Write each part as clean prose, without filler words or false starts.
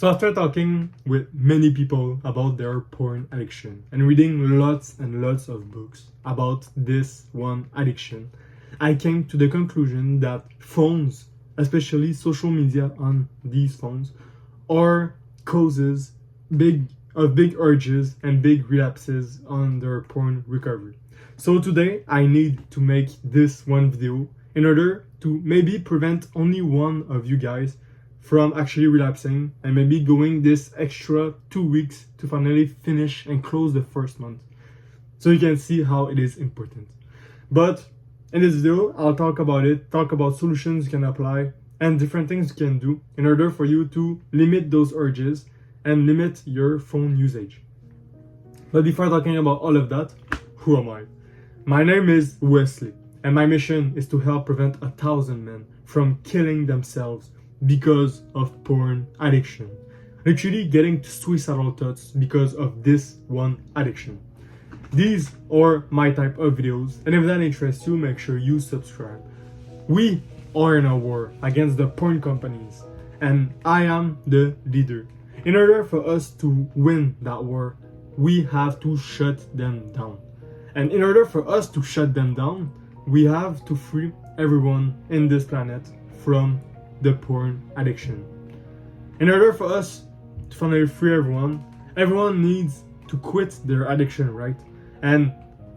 So after talking with many people about their porn addiction and reading lots and lots of books about this one addiction, I came to the conclusion that phones, especially social media on these phones, are causes of big urges and big relapses on their porn recovery. So today I need to make this one video in order to maybe prevent only one of you guys from actually relapsing and maybe going this extra 2 weeks to finally finish and close the first month. So you can see how it is important. But in this video, I'll talk about solutions you can apply and different things you can do in order for you to limit those urges and limit your phone usage. But before talking about all of that, who am I? My name is Wesley, and my mission is to help prevent 1,000 men from killing themselves because of porn addiction. Literally getting to suicidal thoughts because of this one addiction. These are my type of videos, and if that interests you, make sure you subscribe. We are in a war against the porn companies, and I am the leader. In order for us to win that war, we have to shut them down. And in order for us to shut them down, we have to free everyone in this planet from the porn addiction. In order for us to finally free everyone needs to quit their addiction, right? And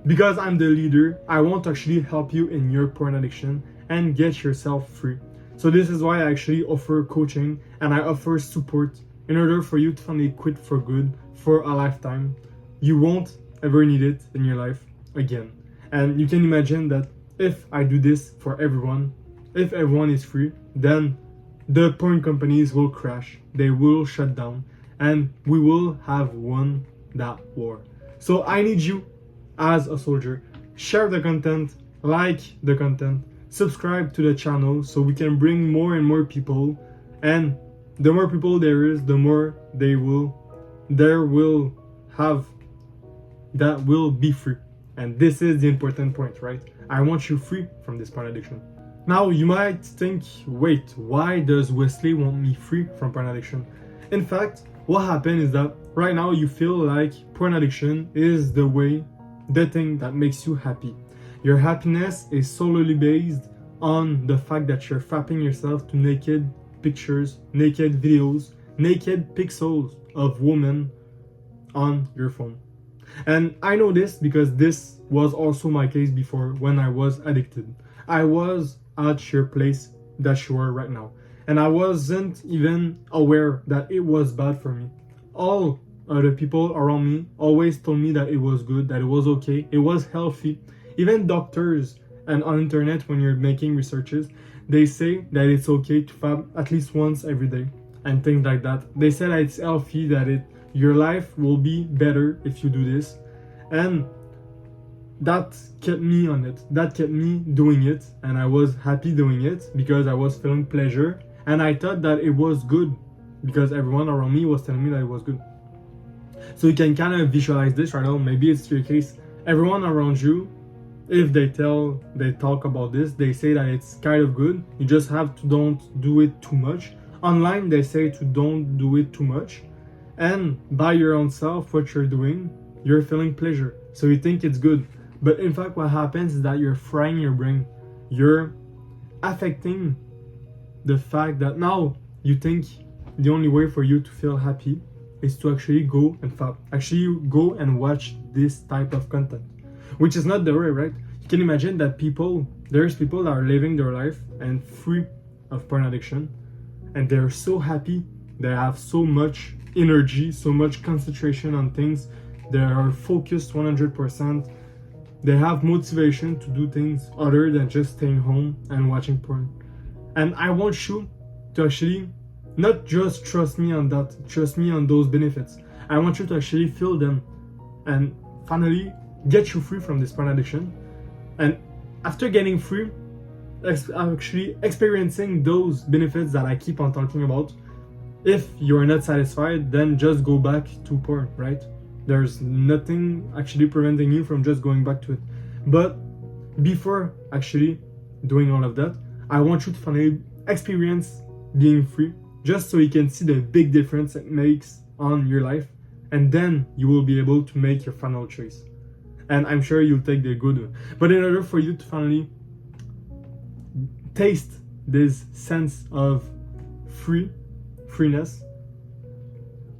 because I'm the leader, I want to actually help you in your porn addiction and get yourself free. So this is why I actually offer coaching and I offer support in order for you to finally quit for good for a lifetime. You won't ever need it in your life again. And you can imagine that if I do this for everyone, if everyone is free, then the porn companies will crash, they will shut down, and we will have won that war. So I need you as a soldier. Share the content, like the content, subscribe to the channel so we can bring more and more people, and the more people there is, the more there will have that will be free. And this is the important point, right? I want you free from this porn addiction. Now you might think, wait, why does Wesley want me free from porn addiction? In fact, what happened is that right now you feel like porn addiction is the thing that makes you happy. Your happiness is solely based on the fact that you're fapping yourself to naked pictures, naked videos, naked pixels of women on your phone. And I know this because this was also my case before when I was addicted. I was at your place that you are right now, and I wasn't even aware that it was bad for me. All other people around me always told me that it was good, that it was okay, it was healthy. Even doctors and on internet, when you're making researches, they say that it's okay to fab at least once every day and things like that. They say that it's healthy, that your life will be better if you do this, and that kept me on it. That kept me doing it, and I was happy doing it because I was feeling pleasure, and I thought that it was good because everyone around me was telling me that it was good. So you can kind of visualize this right now. Maybe it's your case. Everyone around you, if they talk about this, they say that it's kind of good. You just have to don't do it too much. Online, they say to don't do it too much. And by your own self, what you're doing, you're feeling pleasure. So you think it's good. But in fact, what happens is that you're frying your brain. You're affecting the fact that now you think the only way for you to feel happy is to actually go and fap. Actually go and watch this type of content. Which is not the way, right? You can imagine that there's people that are living their life and free of porn addiction. And they're so happy. They have so much energy, so much concentration on things. They are focused 100%. They have motivation to do things other than just staying home and watching porn. And I want you to actually not just trust me on that, trust me on those benefits. I want you to actually feel them and finally get you free from this porn addiction. And after getting free, actually experiencing those benefits that I keep on talking about, if you're not satisfied, then just go back to porn, right? There's nothing actually preventing you from just going back to it. But before actually doing all of that, I want you to finally experience being free just so you can see the big difference it makes on your life, and then you will be able to make your final choice. And I'm sure you'll take the good one. But in order for you to finally taste this sense of freeness,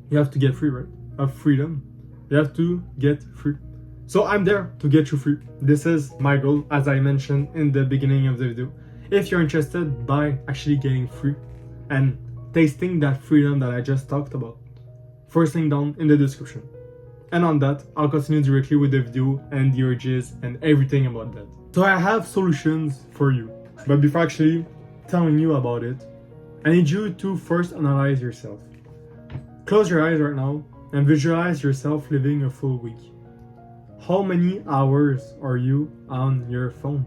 you have to get free, right? Of freedom. You have to get free. So I'm there to get you free. This is my goal, as I mentioned in the beginning of the video. If you're interested by actually getting free and tasting that freedom that I just talked about, first link down in the description. And on that, I'll continue directly with the video and the urges and everything about that. So I have solutions for you. But before actually telling you about it, I need you to first analyze yourself. Close your eyes right now and visualize yourself living a full week. How many hours are you on your phone?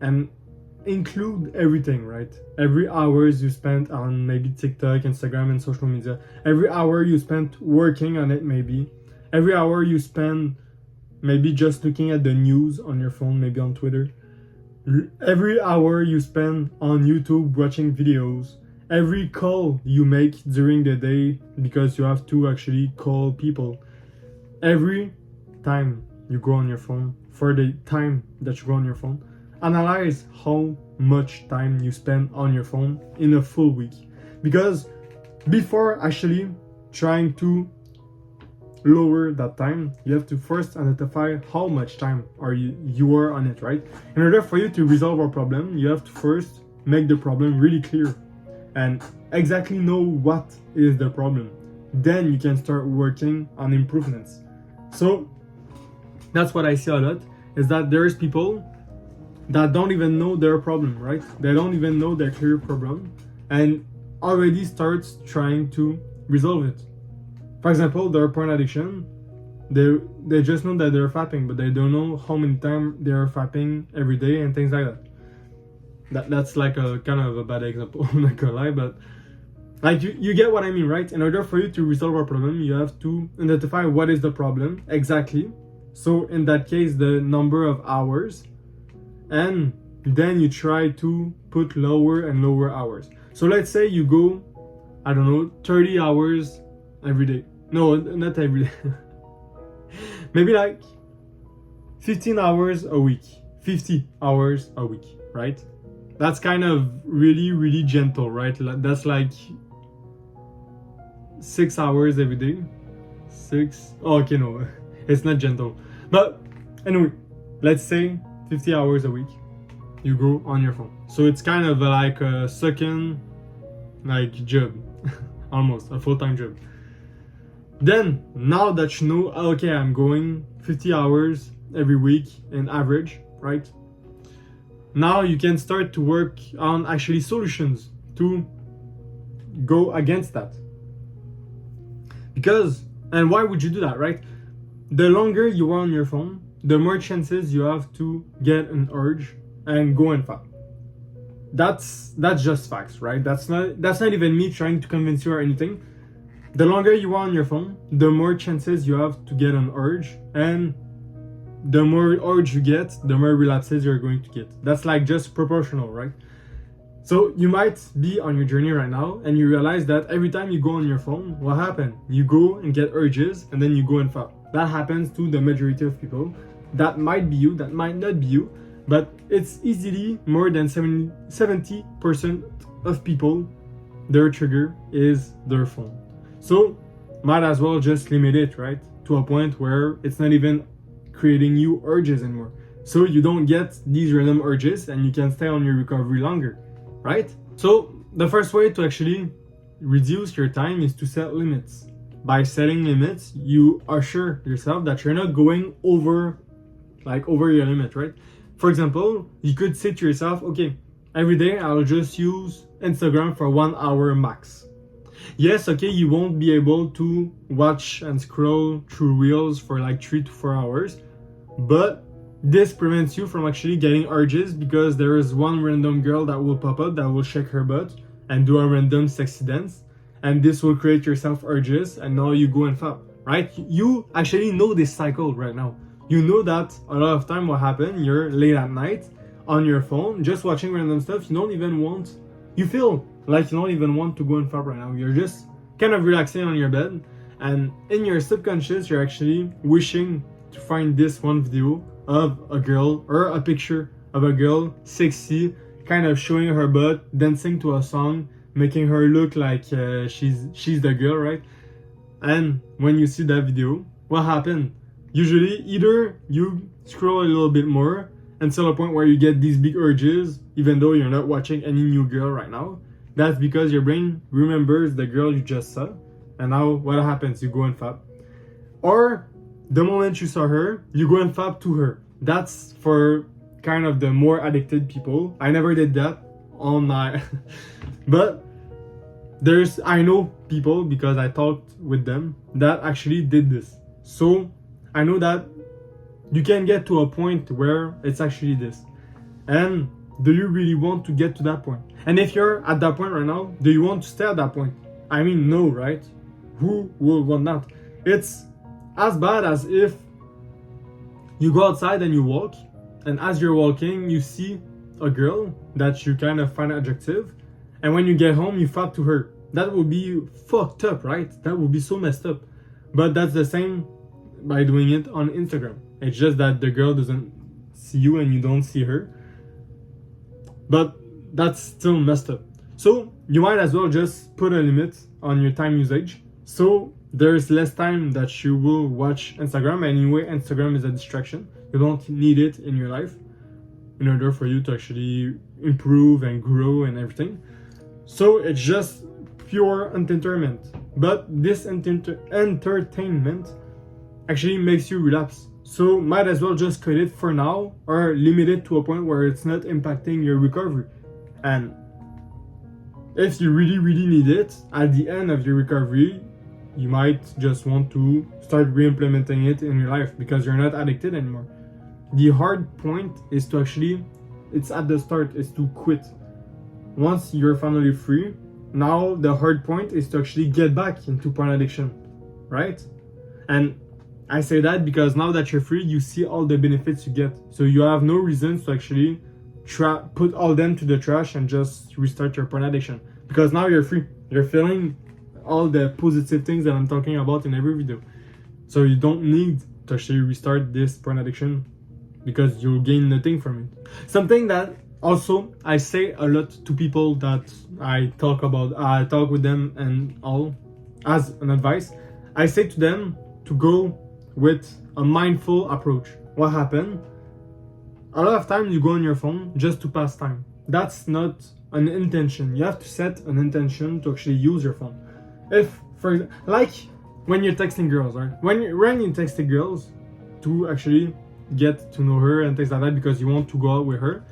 And include everything, right? Every hours you spent on maybe TikTok, Instagram, and social media. Every hour you spent working on it, maybe. Every hour you spend maybe just looking at the news on your phone, maybe on Twitter. Every hour you spend on YouTube watching videos. Every call you make during the day because you have to actually call people. Every time you go on your phone, for the time that you go on your phone, analyze how much time you spend on your phone in a full week. Because before actually trying to lower that time, you have to first identify how much time you are on it, right? In order for you to resolve a problem, you have to first make the problem really clear and exactly know what is the problem. Then you can start working on improvements. So that's what I see a lot, is that there's people that don't even know their problem, right? They don't even know their clear problem and already starts trying to resolve it. For example, their porn addiction, they just know that they're fapping, but they don't know how many times they're fapping every day and things like that. That's like a kind of a bad example, I'm not gonna lie, but like you get what I mean, right? In order for you to resolve a problem, you have to identify what is the problem exactly. So in that case, the number of hours, and then you try to put lower and lower hours. So let's say you go, I don't know, 30 hours every day. No, not every day. Maybe like 15 hours a week, 50 hours a week, right? That's kind of really, really gentle, right? That's like 6 hours every day. Oh, okay, no, it's not gentle. But anyway, let's say 50 hours a week you go on your phone. So it's kind of like a second job, almost a full-time job. Then now that you know, okay, I'm going 50 hours every week in average, right? Now you can start to work on actually solutions to go against that. Because, and why would you do that, right? The longer you are on your phone, the more chances you have to get an urge and go and fap. That's just facts, right? That's not even me trying to convince you or anything. The longer you are on your phone, the more chances you have to get an urge, and the more urge you get, the more relapses you're going to get. That's like just proportional, right? So you might be on your journey right now and you realize that every time you go on your phone, what happened? You go and get urges and then you go and fap. That happens to the majority of people. That might be you, that might not be you, but it's easily more than 70% of people, their trigger is their phone. So might as well just limit it, right? To a point where it's not even creating you urges anymore. So you don't get these random urges and you can stay on your recovery longer, right? So the first way to actually reduce your time is to set limits. By setting limits, you assure yourself that you're not going over your limit, right? For example, you could say to yourself, okay, every day I'll just use Instagram for 1 hour max. Yes, okay, you won't be able to watch and scroll through reels for like 3 to 4 hours, but this prevents you from actually getting urges because there is one random girl that will pop up that will shake her butt and do a random sexy dance, and this will create your self urges, and now you go and fap, right? You actually know this cycle right now. You know that a lot of time what happens, you're late at night on your phone just watching random stuff. You don't even want, you feel like you don't even want to go and fuck right now. You're just kind of relaxing on your bed, and in your subconscious, you're actually wishing to find this one video of a girl or a picture of a girl, sexy, kind of showing her butt, dancing to a song, making her look like she's the girl, right? And when you see that video, what happened? Usually, either you scroll a little bit more until a point where you get these big urges, even though you're not watching any new girl right now. That's because your brain remembers the girl you just saw, and now what happens? You go and fap. Or the moment you saw her, you go and fap to her. That's for kind of the more addicted people. I never did that on my but I know people, because I talked with them, that actually did this. So I know that you can get to a point where it's actually this. And do you really want to get to that point? And if you're at that point right now, do you want to stay at that point? I mean, no, right? Who will want that? It's as bad as if you go outside and you walk, and as you're walking, you see a girl that you kind of find attractive, and when you get home, you fap to her. That would be fucked up, right? That would be so messed up. But that's the same by doing it on Instagram. It's just that the girl doesn't see you and you don't see her. But that's still messed up. So you might as well just put a limit on your time usage. So there's less time that you will watch Instagram. Anyway, Instagram is a distraction. You don't need it in your life in order for you to actually improve and grow and everything. So it's just pure entertainment. But this entertainment actually makes you relapse. So might as well just cut it for now, or limit it to a point where it's not impacting your recovery. And if you really, really need it, at the end of your recovery, you might just want to start re-implementing it in your life because you're not addicted anymore. The hard point is to actually, it's at the start, is to quit. Once you're finally free, now the hard point is to actually get back into porn addiction, right? And I say that because now that you're free, you see all the benefits you get. So you have no reasons to actually put all them to the trash and just restart your porn addiction. Because now you're free. You're feeling all the positive things that I'm talking about in every video. So you don't need to actually restart this porn addiction because you'll gain nothing from it. Something that also I say a lot to people that I talk with them and all as an advice. I say to them to go with a mindful approach. What happened? A lot of times you go on your phone just to pass time. That's not an intention. You have to set an intention to actually use your phone. If, for like when you're texting girls, right? When you're texting girls to actually get to know her and things like that because you want to go out with her,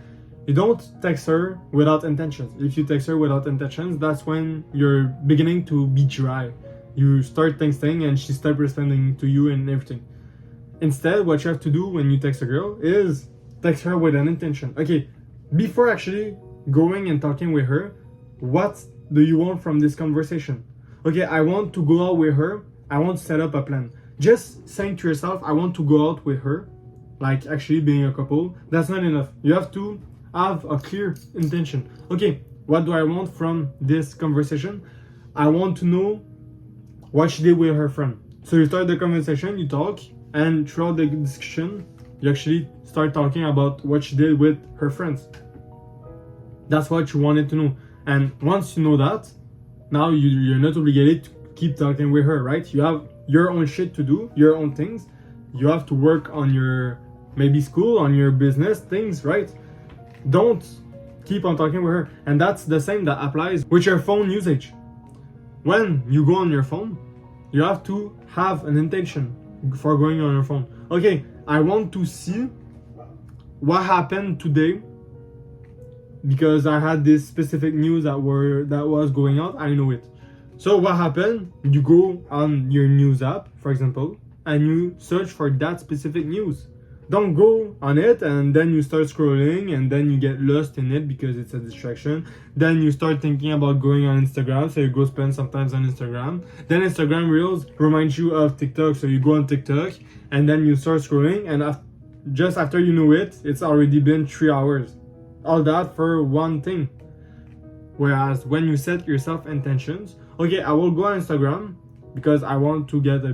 you don't text her without intentions. If you text her without intentions, that's when you're beginning to be dry. You start texting and she starts responding to you and everything. Instead, what you have to do when you text a girl is text her with an intention. Okay, before actually going and talking with her, what do you want from this conversation? Okay, I want to go out with her. I want to set up a plan. Just saying to yourself, I want to go out with her, like actually being a couple, that's not enough. You have to have a clear intention. Okay, what do I want from this conversation? I want to know what she did with her friend. So you start the conversation, you talk, and throughout the discussion, you actually start talking about what she did with her friends. That's what you wanted to know. And once you know that, now you're not obligated to keep talking with her, right? You have your own shit to do, your own things. You have to work on your maybe school, on your business things, right? Don't keep on talking with her. And that's the same that applies with your phone usage. When you go on your phone, you have to have an intention for going on your phone. Okay, I want to see what happened today because I had this specific news that was going on. I know it. So what happened? You go on your news app, for example, and you search for that specific news. Don't go on it and then you start scrolling and then you get lost in it because it's a distraction. Then you start thinking about going on Instagram, so you go spend some time on Instagram. Then Instagram Reels reminds you of TikTok, so you go on TikTok and then you start scrolling, and just after you know it, it's already been 3 hours. All that for one thing. Whereas when you set yourself intentions, okay, I will go on Instagram because I want to get a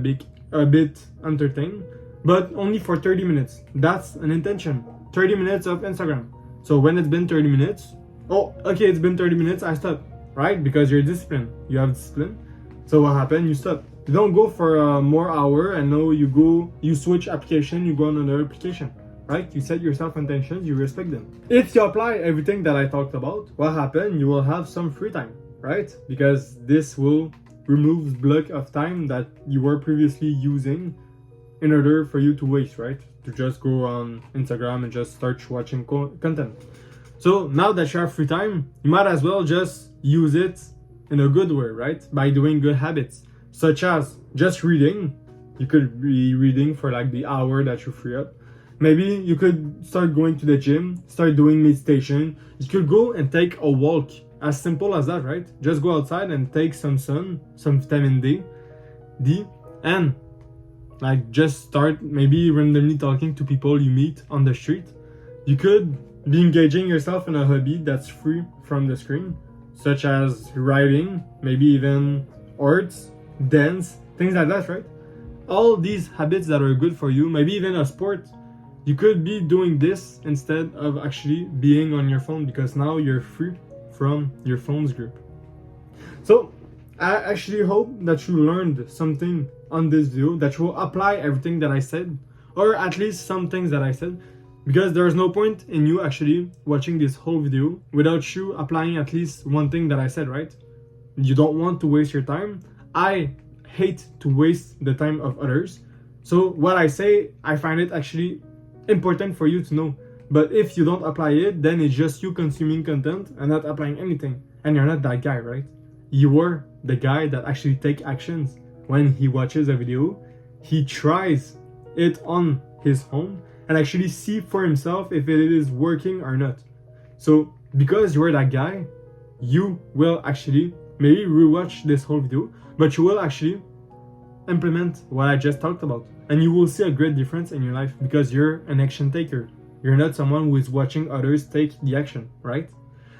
bit entertained, but only for 30 minutes. That's an intention. 30 minutes of Instagram. So when it's been 30 minutes, oh, okay, it's been 30 minutes, I stop, right? Because you're disciplined. You have discipline. So what happened? You stop. You don't go for more hour and now you switch application, you go on another application, right? You set yourself intentions, you respect them. If you apply everything that I talked about, what happened? You will have some free time, right? Because this will remove block of time that you were previously using in order for you to waste, right? To just go on Instagram and just start watching content. So now that you have free time, you might as well just use it in a good way, right? By doing good habits, such as just reading. You could be reading for like the hour that you free up. Maybe you could start going to the gym, start doing meditation. You could go and take a walk. As simple as that, right? Just go outside and take some sun, some vitamin D, and like just start maybe randomly talking to people you meet on the street. You could be engaging yourself in a hobby that's free from the screen, such as writing, maybe even arts, dance, things like that, right? All these habits that are good for you, maybe even a sport. You could be doing this instead of actually being on your phone, because now you're free from your phone's grip. So I actually hope that you learned something on this video, that you will apply everything that I said, or at least some things that I said, because there's no point in you actually watching this whole video without you applying at least one thing that I said, right? You don't want to waste your time. I hate to waste the time of others. So what I say, I find it actually important for you to know. But if you don't apply it, then it's just you consuming content and not applying anything. And you're not that guy, right? You are the guy that actually takes actions. When he watches a video, he tries it on his own and actually see for himself if it is working or not. So because you're that guy, you will actually maybe rewatch this whole video, but you will actually implement what I just talked about. And you will see a great difference in your life because you're an action taker. You're not someone who is watching others take the action, right?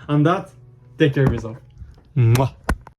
On that, take care of yourself. Mwah.